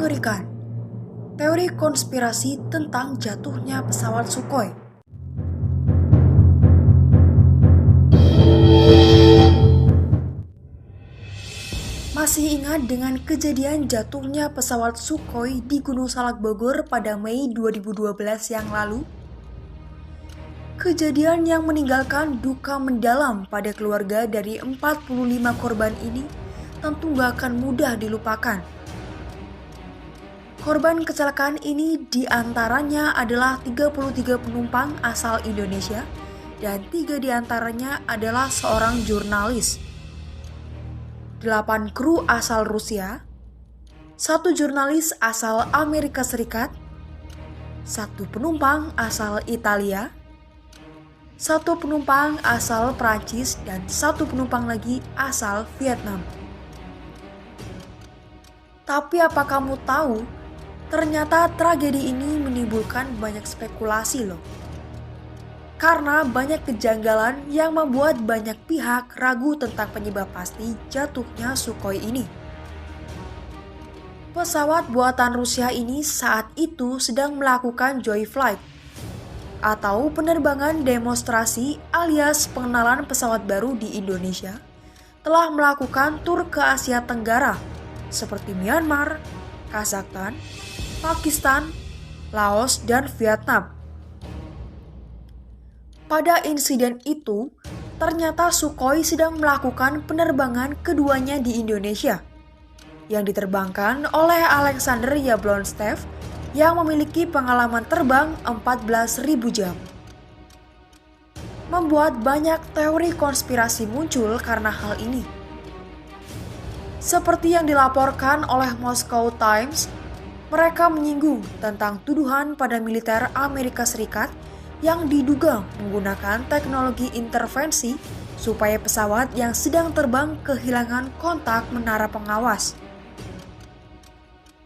Mengerikan. Teori konspirasi tentang jatuhnya pesawat Sukhoi. Masih ingat dengan kejadian jatuhnya pesawat Sukhoi di Gunung Salak Bogor pada Mei 2012 yang lalu? Kejadian yang meninggalkan duka mendalam pada keluarga dari 45 korban ini tentu gak akan mudah dilupakan. Korban kecelakaan ini diantaranya adalah 33 penumpang asal Indonesia dan 3 diantaranya adalah seorang jurnalis. 8 kru asal Rusia, 1 jurnalis asal Amerika Serikat, 1 penumpang asal Italia, 1 penumpang asal Prancis, dan 1 penumpang lagi asal Vietnam. Tapi apa kamu tahu? Ternyata tragedi ini menimbulkan banyak spekulasi loh. Karena banyak kejanggalan yang membuat banyak pihak ragu tentang penyebab pasti jatuhnya Sukhoi ini. Pesawat buatan Rusia ini saat itu sedang melakukan joy flight atau penerbangan demonstrasi alias pengenalan pesawat baru di Indonesia, telah melakukan tur ke Asia Tenggara seperti Myanmar, Kazakhstan, Pakistan, Laos, dan Vietnam. Pada insiden itu, ternyata Sukhoi sedang melakukan penerbangan keduanya di Indonesia, yang diterbangkan oleh Alexander Yablonstev yang memiliki pengalaman terbang 14.000 jam. Membuat banyak teori konspirasi muncul karena hal ini. Seperti yang dilaporkan oleh Moscow Times, mereka menyinggung tentang tuduhan pada militer Amerika Serikat yang diduga menggunakan teknologi intervensi supaya pesawat yang sedang terbang kehilangan kontak menara pengawas.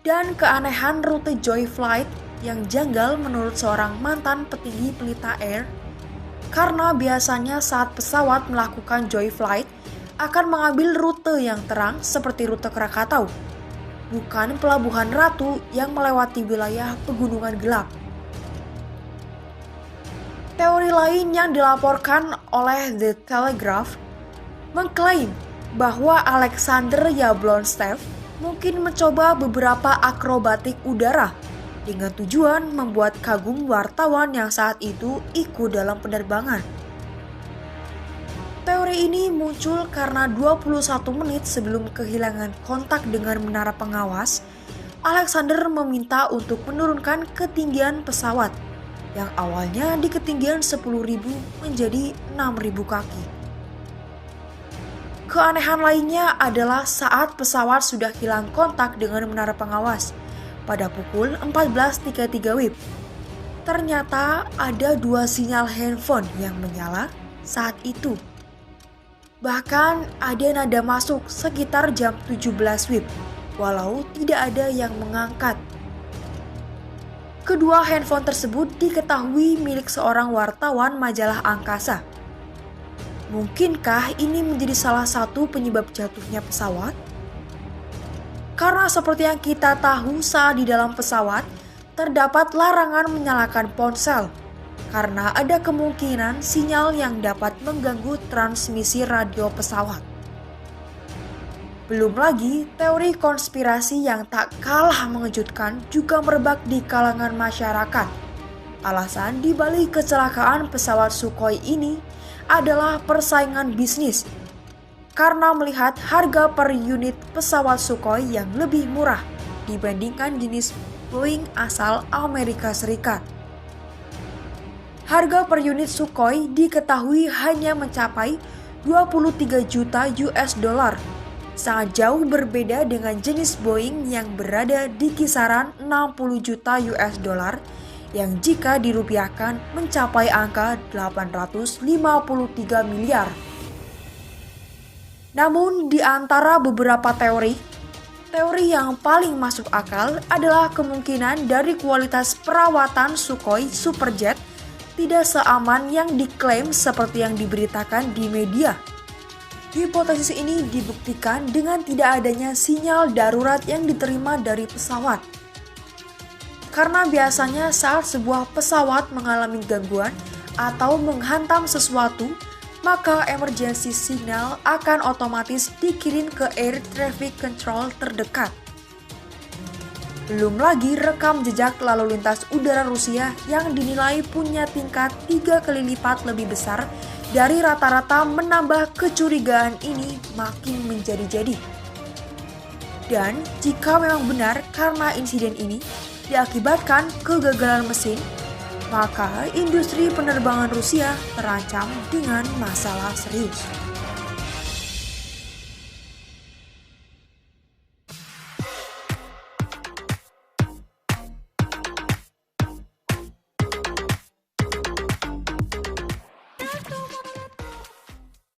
Dan keanehan rute joy flight yang janggal menurut seorang mantan petinggi Pelita Air, karena biasanya saat pesawat melakukan joy flight akan mengambil rute yang terang seperti rute Krakatau, bukan Pelabuhan Ratu yang melewati wilayah pegunungan gelap. Teori lain yang dilaporkan oleh The Telegraph mengklaim bahwa Alexander Yablonstev mungkin mencoba beberapa akrobatik udara dengan tujuan membuat kagum wartawan yang saat itu ikut dalam penerbangan. Teori ini muncul karena 21 menit sebelum kehilangan kontak dengan menara pengawas, Alexander meminta untuk menurunkan ketinggian pesawat yang awalnya di ketinggian 10.000 menjadi 6.000 kaki. Keanehan lainnya adalah saat pesawat sudah hilang kontak dengan menara pengawas pada pukul 14.33 WIB. Ternyata ada 2 sinyal handphone yang menyala saat itu. Bahkan ada nada masuk sekitar jam 17 WIB, walau tidak ada yang mengangkat. Kedua handphone tersebut diketahui milik seorang wartawan majalah Angkasa. Mungkinkah ini menjadi salah satu penyebab jatuhnya pesawat? Karena seperti yang kita tahu saat di dalam pesawat, terdapat larangan menyalakan ponsel, karena ada kemungkinan sinyal yang dapat mengganggu transmisi radio pesawat. Belum lagi, teori konspirasi yang tak kalah mengejutkan juga merebak di kalangan masyarakat. Alasan dibalik kecelakaan pesawat Sukhoi ini adalah persaingan bisnis. Karena melihat harga per unit pesawat Sukhoi yang lebih murah dibandingkan jenis Boeing asal Amerika Serikat. Harga per unit Sukhoi diketahui hanya mencapai 23 juta US dollar. Sangat jauh berbeda dengan jenis Boeing yang berada di kisaran 60 juta US dollar yang jika dirupiahkan mencapai angka 853 miliar. Namun di antara beberapa teori yang paling masuk akal adalah kemungkinan dari kualitas perawatan Sukhoi Superjet tidak seaman yang diklaim seperti yang diberitakan di media. Hipotesis ini dibuktikan dengan tidak adanya sinyal darurat yang diterima dari pesawat. Karena biasanya saat sebuah pesawat mengalami gangguan atau menghantam sesuatu, maka emergency signal akan otomatis dikirim ke air traffic control terdekat. Belum lagi rekam jejak lalu lintas udara Rusia yang dinilai punya tingkat 3 kali lipat lebih besar dari rata-rata, menambah kecurigaan ini makin menjadi-jadi. Dan jika memang benar karena insiden ini diakibatkan kegagalan mesin, maka industri penerbangan Rusia terancam dengan masalah serius.